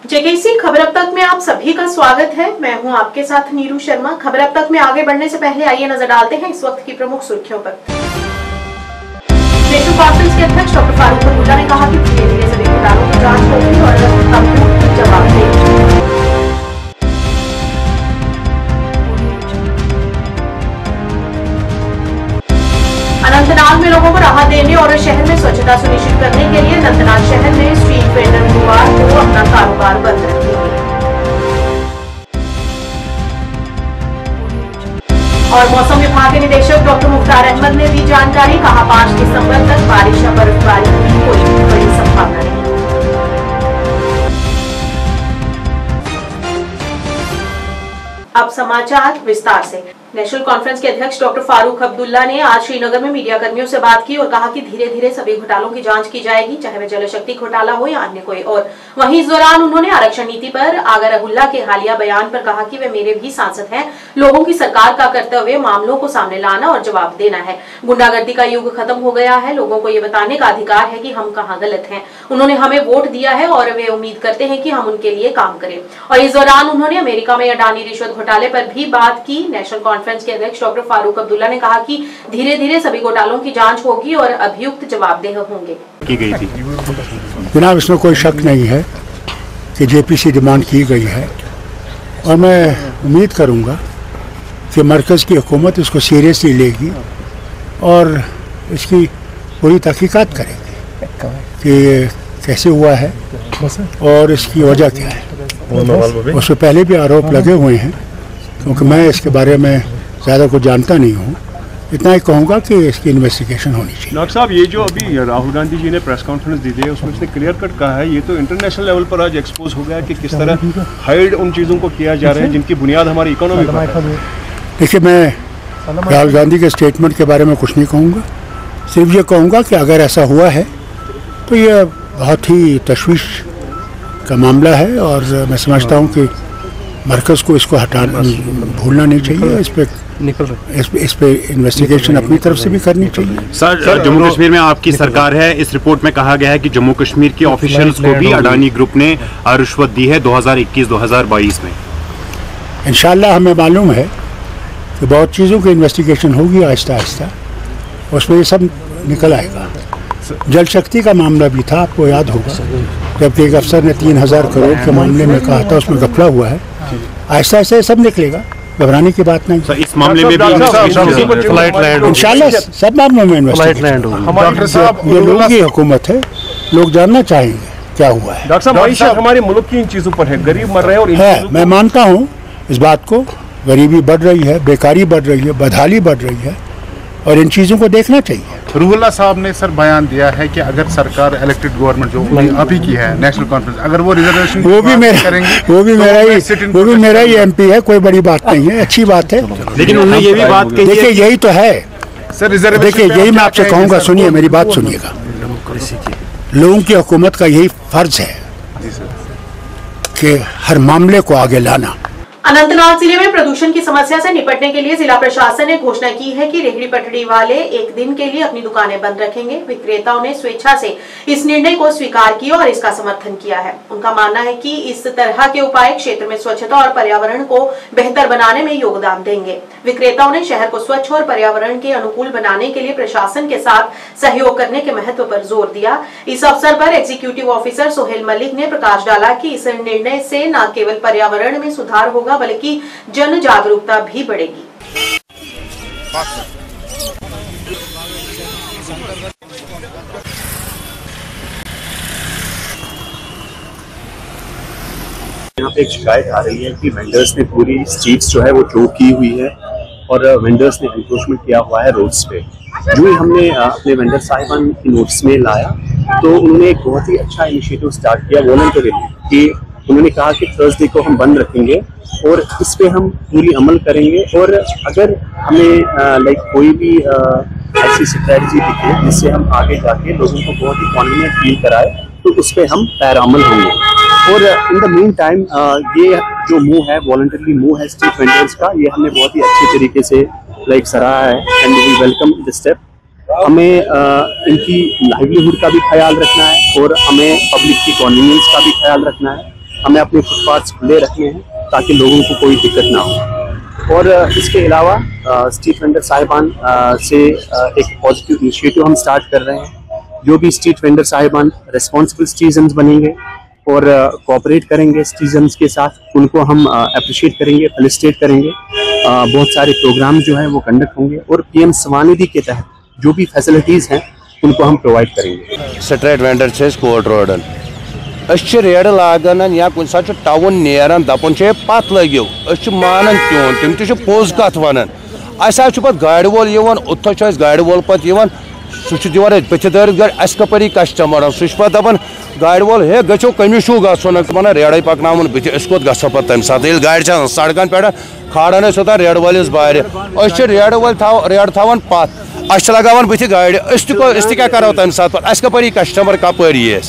JKC खबर अब तक में आप सभी का स्वागत है। मैं हूं आपके साथ नीरू शर्मा। खबर अब तक में आगे बढ़ने से पहले आइए नजर डालते हैं इस वक्त की प्रमुख सुर्खियों पर। नेशनल कॉन्फ्रेंस के अध्यक्ष डॉक्टर फारूक अब्दुल्ला ने कहा कि धीरे धीरे सभी घोटालों की जांच होगी और अब जवाब देंगे। अनंतनाग में लोगों को राहत देने और शहर में स्वच्छता सुनिश्चित करने के लिए अनंतनाग शहर में स्ट्रीट वेंडर बुधवार को अपना कारोबार बंद रखेंगे। और मौसम विभाग के निदेशक डॉक्टर मुख्तार अहमद ने दी जानकारी, कहा 5 दिसंबर तक बारिश या बर्फबारी की कोई बड़ी संभावना नहीं। अब समाचार विस्तार से। नेशनल कॉन्फ्रेंस के अध्यक्ष डॉक्टर फारूक अब्दुल्ला ने आज श्रीनगर में मीडिया कर्मियों से बात की और कहा कि धीरे धीरे सभी घोटालों की जांच की जाएगी, चाहे वह जल शक्ति घोटाला हो या अन्य कोई और। वहीं इस दौरान उन्होंने आरक्षण नीति पर आगा रहुल्ला के हालिया बयान पर कहा कि वे मेरे भी सांसद हैं। लोगों की सरकार का कर्तव्य मामलों को सामने लाना और जवाब देना है। गुंडागर्दी का युग खत्म हो गया है। लोगों को ये बताने का अधिकार है कि हम कहाँ गलत हैं। उन्होंने हमें वोट दिया है और वे उम्मीद करते हैं कि हम उनके लिए काम करें। और इस दौरान उन्होंने अमेरिका में अडानी रिश्वत घोटाले पर भी बात की। नेशनल कॉन्फ्रेंस के अध्यक्ष डॉक्टर फारूक अब्दुल्ला ने कहा कि धीरे धीरे सभी घोटालों की जांच होगी और अभियुक्त जवाबदेह होंगे। की गई थी जनाब, इसमें कोई शक नहीं है कि जेपीसी डिमांड की गई है और मैं उम्मीद करूंगा कि मरकज़ की हुकूमत इसको सीरियसली लेगी और इसकी पूरी तहकीकात करेगी कि कैसे हुआ है और इसकी वजह क्या है। उससे पहले भी आरोप लगे हुए हैं, क्योंकि मैं इसके बारे में ज़्यादा कुछ जानता नहीं हूँ। इतना ही कहूँगा कि इसकी इन्वेस्टिगेशन होनी चाहिए। डॉक्टर साहब, ये जो अभी राहुल गांधी जी ने प्रेस कॉन्फ्रेंस दी है उसमें उसने क्लियर कट कहा है, ये तो इंटरनेशनल लेवल पर आज एक्सपोज हो गया कि किस तरह हाइड उन चीज़ों को किया जा रहा है जिनकी बुनियाद हमारी इकोनॉमी पर है। देखिए, मैं राहुल गांधी के स्टेटमेंट के बारे में कुछ नहीं कहूँगा, सिर्फ ये कहूँगा कि अगर ऐसा हुआ है तो ये बहुत ही तशवीश का मामला है और मैं समझता हूँ कि मरकज़ को इसको हटाना भूलना नहीं चाहिए। इस पे इन्वेस्टिगेशन अपनी तरफ से भी करनी चाहिए। सर, जम्मू कश्मीर में आपकी सरकार है। इस रिपोर्ट में कहा गया है कि जम्मू कश्मीर के ऑफिशियल्स को भी अडानी ग्रुप ने रिश्वत दी है 2021-2022 में। इंशाल्लाह हमें मालूम है कि बहुत चीज़ों की इन्वेस्टिगेशन होगी आहिस्ता आहिस्ता, उसमें ये सब निकल आएगा। जल शक्ति का मामला भी था, आपको याद होगा, जबकि एक अफसर ने 3000 करोड़ के मामले में कहा था, उसमें घपला हुआ है। आहिस्ता आहिस्ता ये सब निकलेगा, घबराने की बात नहीं। इस मामले में भी इंशाल्लाह सब मामलों में इन्वेस्टिगेशन होगी। ये लोगों की हुकूमत है, लोग जानना चाहेंगे क्या हुआ है। डॉक्टर साहब, मईशत हमारे मुल्क की इन चीज़ों पर है, गरीब मर रहे हैं और है, मैं मानता हूँ इस बात को। गरीबी बढ़ रही है, बेकारी बढ़ रही है, बदहाली बढ़ रही है और इन चीज़ों को देखना चाहिए। रूहुल्ला साहब ने सर बयान दिया है कि अगर सरकार इलेक्टेड गवर्नमेंट जो अभी की है नेशनल कॉन्फ्रेंस, अगर वो रिजर्वेशन वो भी मेरा ही एमपी है, कोई बड़ी बात नहीं है, अच्छी बात है। लेकिन उन्होंने ये भी बात कही, देखिए यही तो है सर रिजर्वेशन। देखिए यही मैं आपसे कहूँगा, सुनिए मेरी बात सुनिएगा। लोगों की हुकूमत का यही फर्ज है कि हर मामले को आगे लाना। अनंतनाग जिले में प्रदूषण की समस्या से निपटने के लिए जिला प्रशासन ने घोषणा की है कि रेहड़ी पटरी वाले एक दिन के लिए अपनी दुकानें बंद रखेंगे। विक्रेताओं ने स्वेच्छा से इस निर्णय को स्वीकार किया और इसका समर्थन किया है। उनका मानना है कि इस तरह के उपाय क्षेत्र में स्वच्छता और पर्यावरण को बेहतर बनाने में योगदान देंगे। विक्रेताओं ने शहर को स्वच्छ और पर्यावरण के अनुकूल बनाने के लिए प्रशासन के साथ सहयोग करने के महत्व पर जोर दिया। इस अवसर पर एग्जीक्यूटिव ऑफिसर सोहेल मलिक ने प्रकाश डाला कि इस निर्णय से न केवल पर्यावरण में सुधार होगा बल्कि जन जागरूकता भी बढ़ेगी। यहाँ पे एक शिकायत आ रही है कि वेंडर्स ने पूरी स्ट्रीट्स जो है वो चोक की हुई है और वेंडर्स ने एनक्रोचमेंट किया हुआ है रोड्स पे। जो ही हमने अपने वेंडर साहिबान की नोटिस में लाया तो उन्होंने एक बहुत ही अच्छा इनिशिएटिव स्टार्ट किया वॉलंटरी कि उन्होंने कहा कि थर्सडे को हम बंद रखेंगे और इस पे हम पूरी अमल करेंगे और अगर हमें कोई भी ऐसी स्ट्रैटेजी दिखे जिससे हम आगे जाके लोगों को बहुत ही कॉन्वीनियंट फील कराए तो उस पर हम पैरामल होंगे। और इन द मीन टाइम ये जो मूव है वॉलंटरी मूव है स्ट्रीट वेंडर्स का, ये हमने बहुत ही अच्छे तरीके से सराहा है and we welcome the step. हमें इनकी लाइवलीहुड का भी ख्याल रखना है और हमें पब्लिक की कन्वीनियंस का भी ख्याल रखना है हमें अपने फुटपाथ खुले रखने हैं ताकि लोगों को कोई दिक्कत ना हो। और इसके अलावा स्ट्रीट वेंडर साहिबान से एक पॉजिटिव इनिशिएटिव हम स्टार्ट कर रहे हैं। जो भी स्ट्रीट वेंडर साहिबान रिस्पॉन्सिबल सिटीजन्स बनेंगे और कोऑपरेट करेंगे सिटीजन्स के साथ, उनको हम अप्रिशिएट करेंगे, फेलिसिटेट करेंगे। बहुत सारे प्रोग्राम जो हैं वो कंडक्ट होंगे और पीएम स्वानिधि के तहत जो भी फैसिलिटीज़ हैं उनको हम प्रोवाइड करेंगे। स्ट्रीट वेंडर से कोट रोडन रेड लागन या कुछ सा टाउन नेरान दपन पत लगे मानन त्योन तम पोज कत वन पे गाड़ वोल उत गाड़ वोल पे सह दिवान पथिदार गाड़ अस कपरी कस्टमर सह दपान गाड़ वोल हे गो कमिशू गन वन रेड़े पकन बुत कोत गो पे तम सात गाड़ सड़कन पे खाड़ान होता रेड वलिस बारे रेड वल रेड थान पत अस लगान बुत गाड़ क्या करो तम सात अस कपरी कस्टमर कपरी ये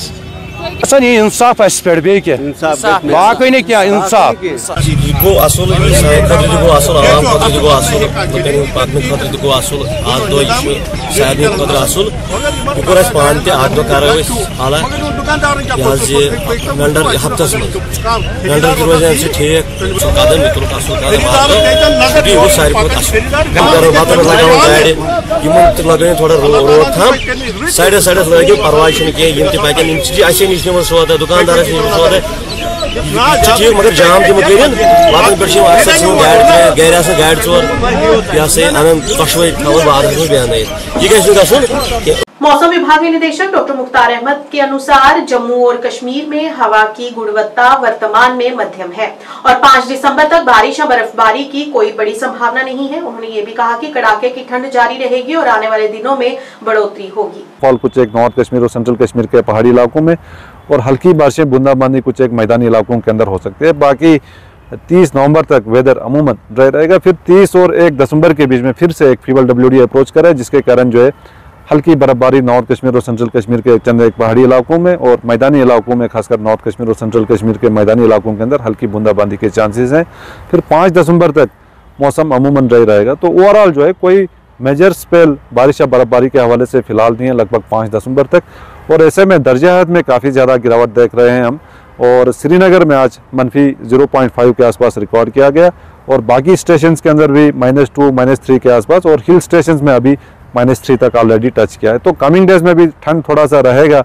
इंसाफ पे बे बाकी नहीं क्या इंसाफ गो असल गो असल आवाम खतर गो असल पकन खतर गो असल आज दो सारे खतर असल वह कोर पान तक करो हालांकि वेंडर हफ्तस वेंडर की रोजान से ठीक कदम तुल असल कदम वो सारे खुद असल मतलब लगान गाड़ लगे थोड़ा रोड थाम साइड साइड लगे परवाह कह पकन नश सोदा दुकानदार सोदा ठीक मगर जाम तम कर पे गाड़ गाड़ चोर यह अन कशवे थवन बाद बयान यह मौसम विभाग के निदेशक डॉक्टर मुख्तार अहमद के अनुसार जम्मू और कश्मीर में हवा की गुणवत्ता वर्तमान में मध्यम है और 5 दिसंबर तक बारिश या बर्फबारी की कोई बड़ी संभावना नहीं है। उन्होंने ये भी कहा कि कड़ाके की ठंड जारी रहेगी और आने वाले दिनों में बढ़ोतरी होगी। फॉल कुछ एक नॉर्थ कश्मीर और सेंट्रल कश्मीर के पहाड़ी इलाकों में और हल्की बारिशें बूंदाबांदी कुछ एक मैदानी इलाकों के अंदर हो सकती है। बाकी 30 नवंबर तक वेदर अमूमन ड्राई रहेगा। फिर 30 और 1 दिसंबर के बीच में फिर से एक फीवल WD अप्रोच करे, जिसके कारण जो है हल्की बर्फबारी नॉर्थ कश्मीर और सेंट्रल कश्मीर के चंद एक पहाड़ी इलाकों में और मैदानी इलाकों में, खासकर नॉर्थ कश्मीर और सेंट्रल कश्मीर के मैदानी इलाकों के अंदर हल्की बूंदाबांदी के चांसेस हैं। फिर 5 दिसंबर तक मौसम अमूमन ड्राई रहेगा। तो ओवरऑल जो है कोई मेजर स्पेल बारिश या बर्फबारी के हवाले से फिलहाल नहीं है लगभग 5 दिसंबर तक। और ऐसे में दर्जा हरारत में काफ़ी ज़्यादा गिरावट देख रहे हैं हम। और श्रीनगर में आज -0.5 के आसपास रिकॉर्ड किया गया और बाकी स्टेशन के अंदर भी -2, -3 के आसपास और हिल स्टेशन में अभी -3 तक ऑलरेडी टच किया है। तो कमिंग डेज में भी ठंड थोड़ा सा रहेगा।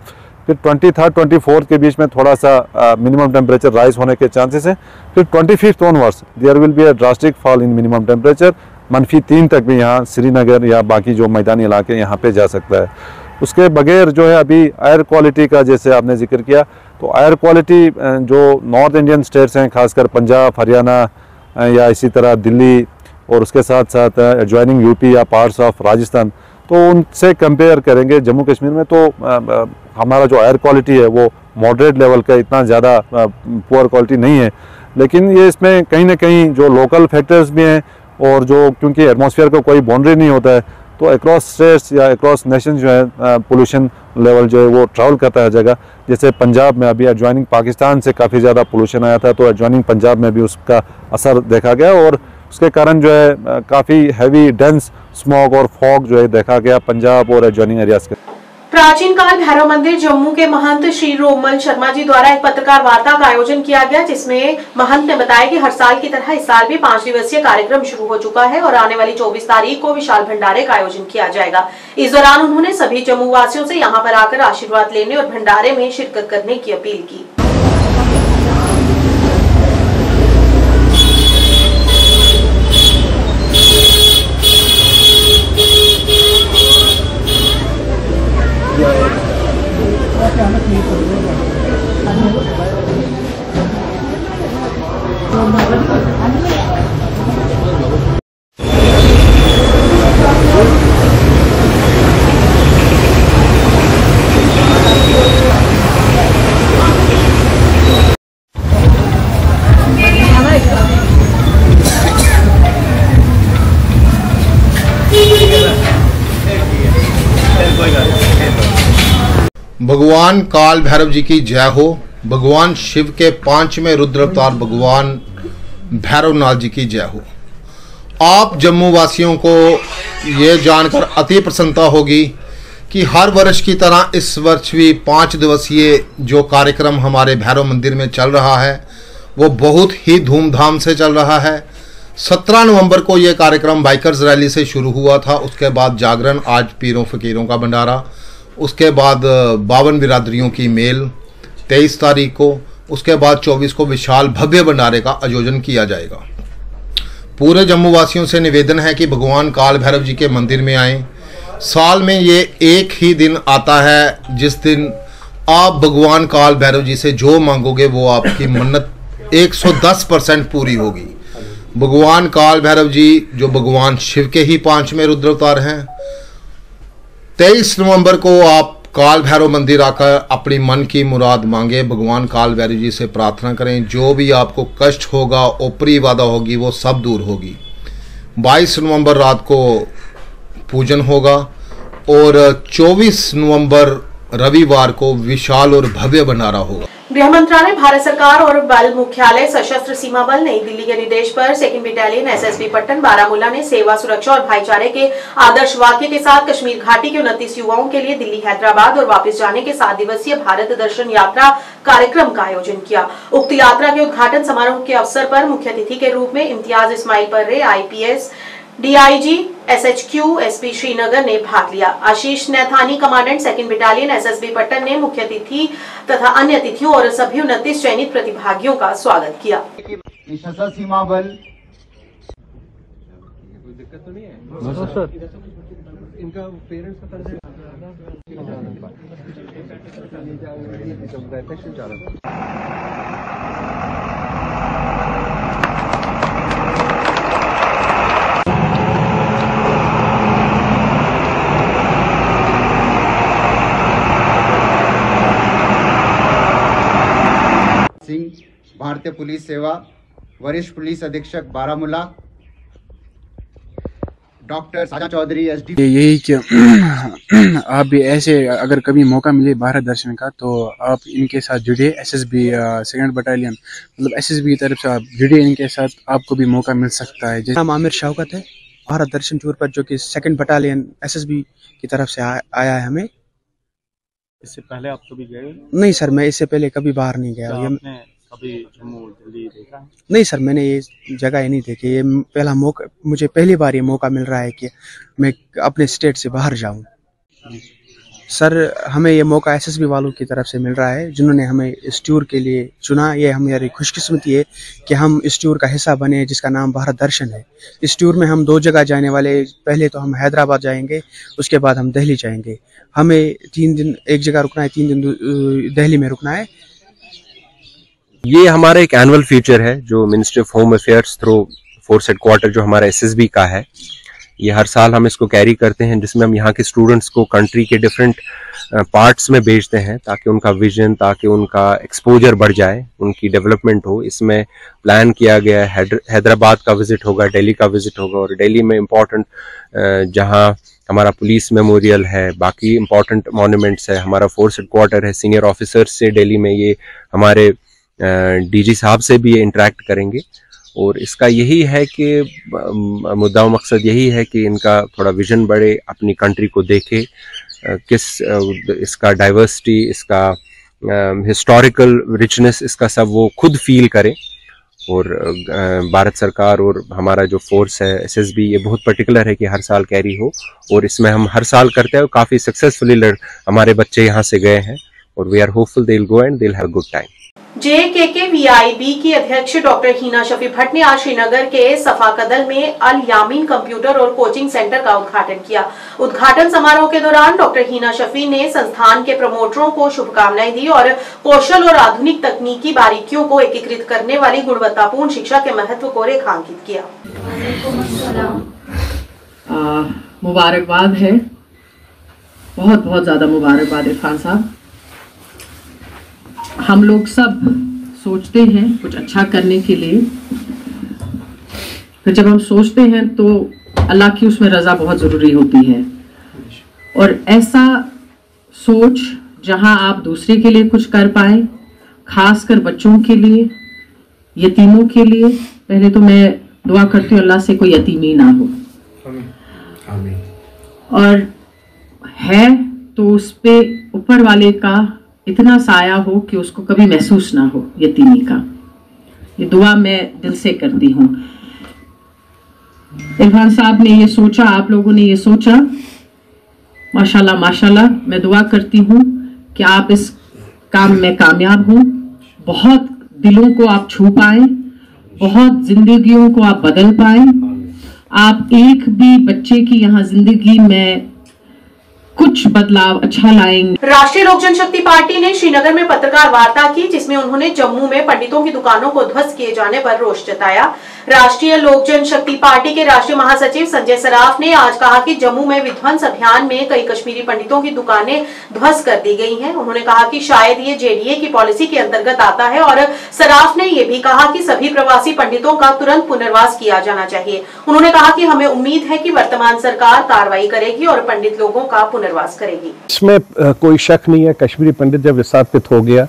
फिर 23, 24 के बीच में थोड़ा सा मिनिमम टेम्परेचर राइज होने के चांसेस हैं। फिर 25 onwards there will be a drastic fall in minimum temperature. -3 तक भी यहाँ श्रीनगर या बाकी जो मैदानी इलाके यहाँ पे जा सकता है। उसके बगैर जो है अभी एयर क्वालिटी का जैसे आपने जिक्र किया, तो एयर क्वालिटी जो नॉर्थ इंडियन स्टेट्स हैं, खासकर पंजाब, हरियाणा या इसी तरह दिल्ली और उसके साथ साथ एडजॉइनिंग यूपी या पार्ट्स ऑफ राजस्थान, तो उनसे कंपेयर करेंगे जम्मू कश्मीर में तो हमारा जो एयर क्वालिटी है वो मॉडरेट लेवल का, इतना ज़्यादा पुअर क्वालिटी नहीं है। लेकिन ये इसमें कहीं ना कहीं जो लोकल फैक्टर्स भी हैं और जो क्योंकि एटमॉस्फेयर का कोई बाउंड्री नहीं होता है, तो अक्रॉस स्टेट्स या अक्रॉस नेशन जो है पोल्यूशन लेवल जो है वो ट्रैवल करता है जगह। जैसे पंजाब में अभी एडजॉइनिंग पाकिस्तान से काफ़ी ज़्यादा पोल्यूशन आया था, तो एडजॉइनिंग पंजाब में भी उसका असर देखा गया और उसके कारण जो है काफ़ी हैवी डेंस स्मॉग और फॉग जो है देखा गया पंजाब और एडजॉइनिंग एरियाज के। प्राचीन काल भैरव मंदिर जम्मू के महंत श्री रोमल शर्मा जी द्वारा एक पत्रकार वार्ता का आयोजन किया गया, जिसमें महंत ने बताया कि हर साल की तरह इस साल भी 5 दिवसीय कार्यक्रम शुरू हो चुका है और आने वाली 24 तारीख को विशाल भंडारे का आयोजन किया जाएगा। इस दौरान उन्होंने सभी जम्मू वासियों से यहां पर आकर आशीर्वाद लेने और भंडारे में शिरकत करने की अपील की। भगवान काल भैरव जी की जय हो। भगवान शिव के 5वें रुद्र अवतार भगवान भैरवनाथ जी की जय हो। आप जम्मू वासियों को ये जानकर अति प्रसन्नता होगी कि हर वर्ष की तरह इस वर्ष भी 5 दिवसीय जो कार्यक्रम हमारे भैरव मंदिर में चल रहा है वो बहुत ही धूमधाम से चल रहा है। 17 नवंबर को ये कार्यक्रम बाइकर्स रैली से शुरू हुआ था, उसके बाद जागरण, आज पीरों फकीरों का भंडारा, उसके बाद 52 बिरादरियों की मेल 23 तारीख को, उसके बाद 24 को विशाल भव्य भंडारे का आयोजन किया जाएगा। पूरे जम्मू वासियों से निवेदन है कि भगवान काल भैरव जी के मंदिर में आएं। साल में ये एक ही दिन आता है जिस दिन आप भगवान काल भैरव जी से जो मांगोगे वो आपकी मन्नत 110% पूरी होगी। भगवान काल भैरव जी जो भगवान शिव के ही 5वें रुद्र अवतार हैं। 23 नवंबर को आप काल भैरव मंदिर आकर अपनी मन की मुराद मांगे, भगवान काल भैरव जी से प्रार्थना करें। जो भी आपको कष्ट होगा, ऊपरी बाधा होगी, वो सब दूर होगी। 22 नवंबर रात को पूजन होगा और 24 नवंबर रविवार को विशाल और भव्य भंडारा होगा। गृह मंत्रालय, भारत सरकार और बल मुख्यालय सशस्त्र सीमा बल नई दिल्ली के निर्देश पर 2nd battalion SSB Pattan Baramulla ने सेवा, सुरक्षा और भाईचारे के आदर्श वाक्य के साथ कश्मीर घाटी के 29 युवाओं के लिए दिल्ली, हैदराबाद और वापस जाने के 7 दिवसीय भारत दर्शन यात्रा कार्यक्रम का आयोजन किया। उक्त यात्रा के उद्घाटन समारोह के अवसर पर मुख्य अतिथि के रूप में इम्तियाज इस्माइल पर्रे, IPS, DIG, SHQ, SP Srinagar ने भाग लिया। Ashish Naithani, commandant 2nd battalion SSB Pattan ने मुख्य अतिथि तथा अन्य अतिथियों और सभी 29 चयनित प्रतिभागियों का स्वागत किया। सशस्त्र सीमा बल इनका पेरेंट्स सिंह, भारतीय पुलिस सेवा, वरिष्ठ पुलिस अधीक्षक बारामूला, डॉक्टर साजा चौधरी SD। यही कि आप भी ऐसे अगर कभी मौका मिले भारत दर्शन का तो आप इनके साथ जुड़े। SSB 2nd बटालियन मतलब SSB की तरफ से आप जुड़े इनके साथ, आपको भी मौका मिल सकता है। नाम आमिर शौकत है, भारत दर्शन टूर पर जो कि 2nd बटालियन SSB की तरफ से आया है। हमें इससे पहले आप कभी गए? नहीं सर, मैं इससे पहले कभी बाहर नहीं गया। आपने कभी जम्मू दिल्ली देखा? नहीं सर, मैंने ये जगह ही नहीं देखी। ये पहला मौका, मुझे पहली बार ये मौका मिल रहा है कि मैं अपने स्टेट से बाहर जाऊं। सर, हमें ये मौका SSB वालों की तरफ से मिल रहा है जिन्होंने हमें इस टूर के लिए चुना। ये हमारी खुशकिस्मती है कि हम इस टूर का हिस्सा बने जिसका नाम भारत दर्शन है। इस टूर में हम 2 जगह जाने वाले। पहले तो हम हैदराबाद जाएंगे, उसके बाद हम दिल्ली जाएंगे। हमें 3 दिन एक जगह रुकना है, 3 दिन दिल्ली में रुकना है। ये हमारा एक एनुअल फीचर है जो ministry of home affairs through force headquarter जो हमारा SSB का है, ये हर साल हम इसको कैरी करते हैं, जिसमें हम यहाँ के स्टूडेंट्स को कंट्री के डिफरेंट पार्ट्स में भेजते हैं ताकि उनका विजन, ताकि उनका एक्सपोजर बढ़ जाए, उनकी डेवलपमेंट हो। इसमें प्लान किया गया है हैदराबाद का विजिट होगा, दिल्ली का विजिट होगा और दिल्ली में इम्पोर्टेंट जहाँ हमारा पुलिस मेमोरियल है, बाकी इम्पोर्टेंट मॉन्यूमेंट्स है, हमारा फोर्स हेडक्वार्टर है, सीनियर ऑफिसर्स से दिल्ली में ये हमारे DG साहब से भी ये इंटरेक्ट करेंगे। और इसका यही है कि मुद्दा मकसद यही है कि इनका थोड़ा विजन बढ़े, अपनी कंट्री को देखे, किस इसका डाइवर्सिटी, इसका हिस्टोरिकल रिचनेस, इसका सब वो खुद फील करें। और भारत सरकार और हमारा जो फोर्स है SSB ये बहुत पर्टिकुलर है कि हर साल कैरी हो, और इसमें हम हर साल करते हैं। काफ़ी सक्सेसफुली हमारे बच्चे यहाँ से गए हैं और we are hopeful they will go and they will have good time. JKKVIB की अध्यक्ष डॉक्टर हीना शफी भट्ट ने आज श्रीनगर के सफाकदल में अल यामीन कंप्यूटर और कोचिंग सेंटर का उद्घाटन किया। उद्घाटन समारोह के दौरान डॉक्टर हीना शफी ने संस्थान के प्रमोटरों को शुभकामनाएं दी और कौशल और आधुनिक तकनीकी बारीकियों को एकीकृत करने वाली गुणवत्तापूर्ण शिक्षा के महत्व को रेखांकित किया। मुबारकबाद है, बहुत बहुत ज्यादा मुबारकबाद इरफान साहब। हम लोग सब सोचते हैं कुछ अच्छा करने के लिए, फिर जब हम सोचते हैं तो अल्लाह की उसमें रजा बहुत ज़रूरी होती है। और ऐसा सोच जहां आप दूसरे के लिए कुछ कर पाए, खासकर बच्चों के लिए, यतीमों के लिए। पहले तो मैं दुआ करती हूँ अल्लाह से कोई यतीमी ना हो। और है तो उस पे ऊपर वाले का इतना साया हो कि उसको कभी महसूस ना हो यतीमी का। ये दुआ मैं दिल से करती हूँ। इरफान साहब ने ये सोचा, आप लोगों ने ये सोचा, माशाल्लाह माशाल्लाह। मैं दुआ करती हूँ कि आप इस काम में कामयाब हों, बहुत दिलों को आप छू पाएं, बहुत जिंदगियों को आप बदल पाएं, आप एक भी बच्चे की यहाँ जिंदगी में कुछ बदलाव अच्छा लाएंगे। राष्ट्रीय लोक जनशक्ति पार्टी ने श्रीनगर में पत्रकार वार्ता की, जिसमें उन्होंने जम्मू में पंडितों की दुकानों को ध्वस्त किए जाने पर रोष जताया। राष्ट्रीय लोक जनशक्ति पार्टी के राष्ट्रीय महासचिव संजय सराफ ने आज कहा कि जम्मू में विध्वंस अभियान में कई कश्मीरी पंडितों की दुकानें ध्वस्त कर दी गई हैं। उन्होंने कहा कि शायद ये जेडीए की पॉलिसी के अंतर्गत आता है और सराफ ने ये भी कहा कि सभी प्रवासी पंडितों का तुरंत पुनर्वास किया जाना चाहिए। उन्होंने कहा कि हमें उम्मीद है कि वर्तमान सरकार कार्रवाई करेगी और पंडित लोगों का पुनर्वास करेगी। इसमें कोई शक नहीं है, कश्मीरी पंडित जब विस्थापित हो गया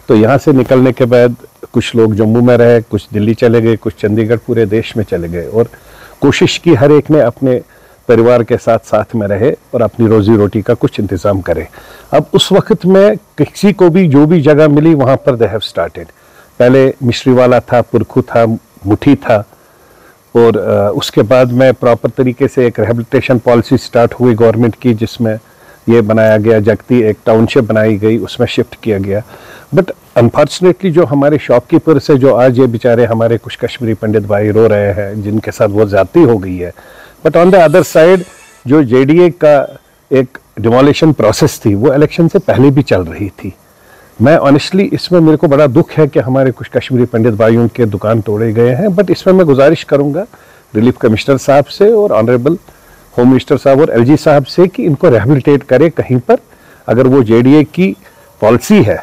तो यहाँ से निकलने के बाद कुछ लोग जम्मू में रहे, कुछ दिल्ली चले गए, कुछ चंडीगढ़, पूरे देश में चले गए और कोशिश की हर एक ने अपने परिवार के साथ साथ में रहे और अपनी रोजी रोटी का कुछ इंतजाम करे। अब उस वक्त में किसी को भी जो भी जगह मिली वहाँ पर दे हैव स्टार्टेड। पहले मिश्रीवाला था, पुरखू था, मुठी था और उसके बाद में प्रॉपर तरीके से एक रिहेबिलिटेशन पॉलिसी स्टार्ट हुई गवर्नमेंट की, जिसमें ये बनाया गया, जगती एक टाउनशिप बनाई गई, उसमें शिफ्ट किया गया। बट अनफॉर्चुनेटली जो हमारे शॉपकीपर से जो आज ये बेचारे हमारे कुछ कश्मीरी पंडित भाई रो रहे हैं, जिनके साथ वो ज्यादती हो गई है। But on the other side जो जेडीए का एक डिमोलिशन प्रोसेस थी वो इलेक्शन से पहले भी चल रही थी। मैं ऑनेस्टली इसमें मेरे को बड़ा दुख है कि हमारे कुछ कश्मीरी पंडित भाइयों के दुकान तोड़े गए हैं। बट इसमें मैं गुजारिश करूंगा रिलीफ कमिश्नर साहब से और ऑनरेबल होम मिनिस्टर साहब और एलजी साहब से कि इनको रिहेबिलिटेट करे कहीं पर। अगर वो जेडीए की पॉलिसी है,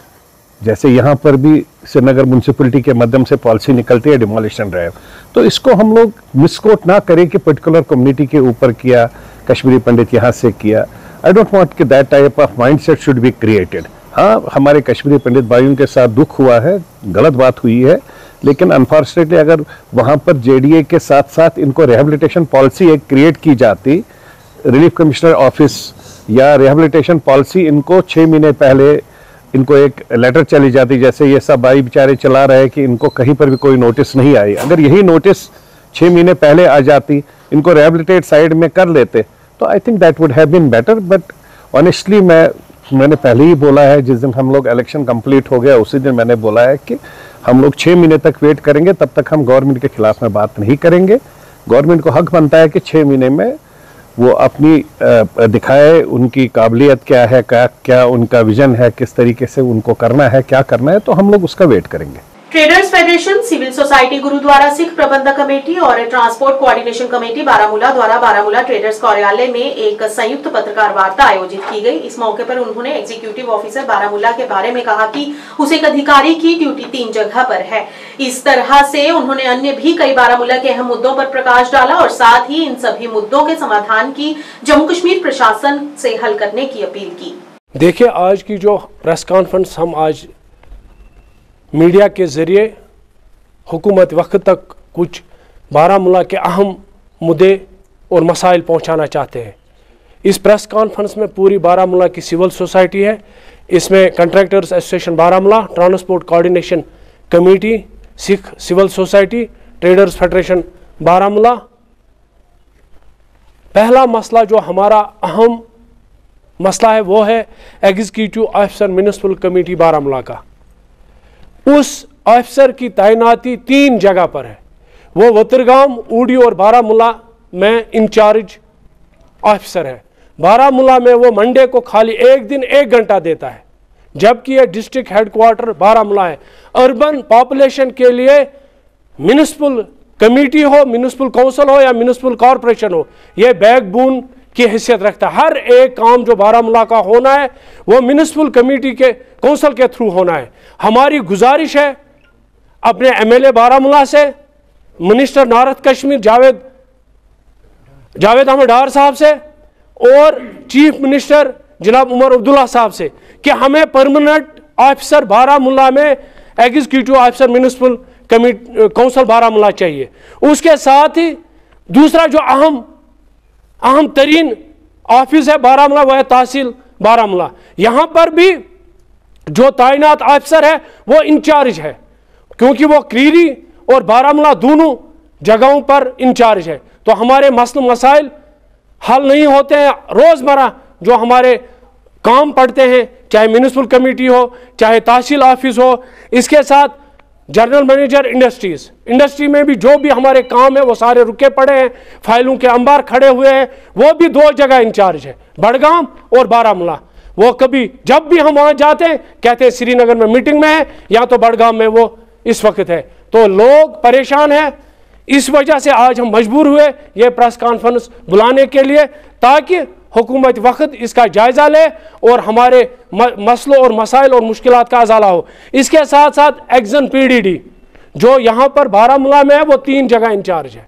जैसे यहाँ पर भी श्रीनगर म्यूनसिपलिटी के माध्यम से पॉलिसी निकलती है डिमोलिशन ड्राइव, तो इसको हम लोग मिसकोट ना करें कि पर्टिकुलर कम्युनिटी के ऊपर किया, कश्मीरी पंडित यहाँ से किया। आई डोंट वांट कि that type of mindset should be created. हाँ, हमारे कश्मीरी पंडित भाइयों के साथ दुख हुआ है, गलत बात हुई है, लेकिन अनफॉर्चुनेटली अगर वहाँ पर जेडीए के साथ साथ इनको रिहेबिलिटेशन पॉलिसी एक क्रिएट की जाती, रिलीफ कमिश्नर ऑफिस या रिहेबिलिटेशन पॉलिसी इनको 6 महीने पहले इनको एक लेटर चली जाती, जैसे ये सब भाई बेचारे चला रहे कि इनको कहीं पर भी कोई नोटिस नहीं आई। अगर यही नोटिस 6 महीने पहले आ जाती, इनको रिहेबिलिटेट साइड में कर लेते, तो I think that would have been better. But honestly मैंने पहले ही बोला है, जिस दिन हम लोग इलेक्शन कंप्लीट हो गया उसी दिन मैंने बोला है कि हम लोग 6 महीने तक वेट करेंगे, तब तक हम गवर्नमेंट के खिलाफ में बात नहीं करेंगे। गवर्नमेंट को हक बनता है कि 6 महीने में वो अपनी दिखाए उनकी काबिलियत क्या है, क्या उनका विजन है, किस तरीके से उनको करना है, क्या करना है, तो हम लोग उसका वेट करेंगे। Traders federation, civil society gurdwara Sikh प्रबंधक कमेटी और ट्रांसपोर्ट कोऑर्डिनेशन कमेटी बारामूला द्वारा बारामूला ट्रेडर्स कार्यालय में एक संयुक्त पत्रकार वार्ता आयोजित की गई। इस मौके पर उन्होंने एग्जीक्यूटिव ऑफिसर बारामूला के बारे में कहा कि उस एक अधिकारी की ड्यूटी 3 जगह पर है। इस तरह से उन्होंने अन्य भी कई बारामूला के अहम मुद्दों पर प्रकाश डाला और साथ ही इन सभी मुद्दों के समाधान की जम्मू कश्मीर प्रशासन से हल करने की अपील की। देखिए, आज की जो प्रेस कॉन्फ्रेंस हम आज मीडिया के ज़रिए हुकूमत वक्त तक कुछ बारामूला के अहम मुद्दे और मसाइल पहुंचाना चाहते हैं। इस प्रेस कॉन्फ्रेंस में पूरी बारामूला की सिविल सोसाइटी है, इसमें contractors association Baramulla, transport coordination committee, Sikh civil society, traders federation Baramulla. पहला मसला जो हमारा अहम मसला है वो है executive officer municipal committee Baramulla का। उस ऑफिसर की तैनाती 3 जगह पर है। वो वतरगाम, ऊडी और बारामूला में इंचार्ज ऑफिसर है। बारामूला में वो मंडे को खाली 1 दिन 1 घंटा देता है, जबकि ये डिस्ट्रिक्ट हेडक्वार्टर बारामूला है। अर्बन पॉपुलेशन के लिए म्युनिसिपल कमेटी हो, म्युनिसिपल काउंसिल हो या म्युनिसिपल कॉरपोरेशन हो, ये बैकबोन की हैसियत रखता है। हर एक काम जो बारामूला का होना है वो म्युनिसिपल कमेटी के काउंसिल के थ्रू होना है। हमारी गुजारिश है अपने एमएलए बारामूला से, मिनिस्टर नॉर्थ कश्मीर जावेद अहमद डार साहब से और चीफ मिनिस्टर जनाब उमर अब्दुल्ला साहब से कि हमें परमानेंट ऑफिसर बारामूला में executive officer municipal committee council Baramulla चाहिए। उसके साथ ही दूसरा जो अहम तरीन ऑफिस है बारामूला, वह तहसील बारामूला। यहाँ पर भी जो तैनात ऑफिसर है वो इंचार्ज है, क्योंकि वो क्रीरी और बारामूला दोनों जगहों पर इंचार्ज है। तो हमारे मसले मसाइल हल नहीं होते हैं। रोज़मर्रा जो हमारे काम पड़ते हैं, चाहे म्यूनिसिपल कमेटी हो, चाहे तहसील ऑफिस हो, इसके साथ जनरल मैनेजर इंडस्ट्री में भी जो भी हमारे काम है वो सारे रुके पड़े हैं, फाइलों के अंबार खड़े हुए हैं। वो भी 2 जगह इंचार्ज है, बड़गाम और बारामूला। वो कभी जब भी हम वहाँ जाते हैं कहते हैं श्रीनगर में मीटिंग में है, या तो बड़गाम में वो इस वक्त है। तो लोग परेशान हैं। इस वजह से आज हम मजबूर हुए ये प्रेस कॉन्फ्रेंस बुलाने के लिए, ताकि हुकूमत वक्त इसका जायजा ले और हमारे मसलों और मसाइल और मुश्किलात का अजाला हो। इसके साथ साथ एक्शन PDD जो यहाँ पर बारामूला में है वो 3 जगह इंचार्ज है।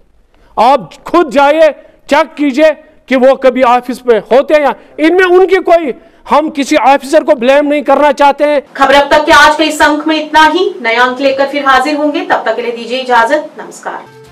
आप खुद जाइए, चेक कीजिए कि वो कभी ऑफिस पे होते हैं या इनमें उनकी कोई, हम किसी ऑफिसर को ब्लेम नहीं करना चाहते हैं। खबर अब तक के आज के इस अंक में इतना ही। नया अंक लेकर फिर हाजिर होंगे, तब तक के लिए दीजिए इजाजत। नमस्कार।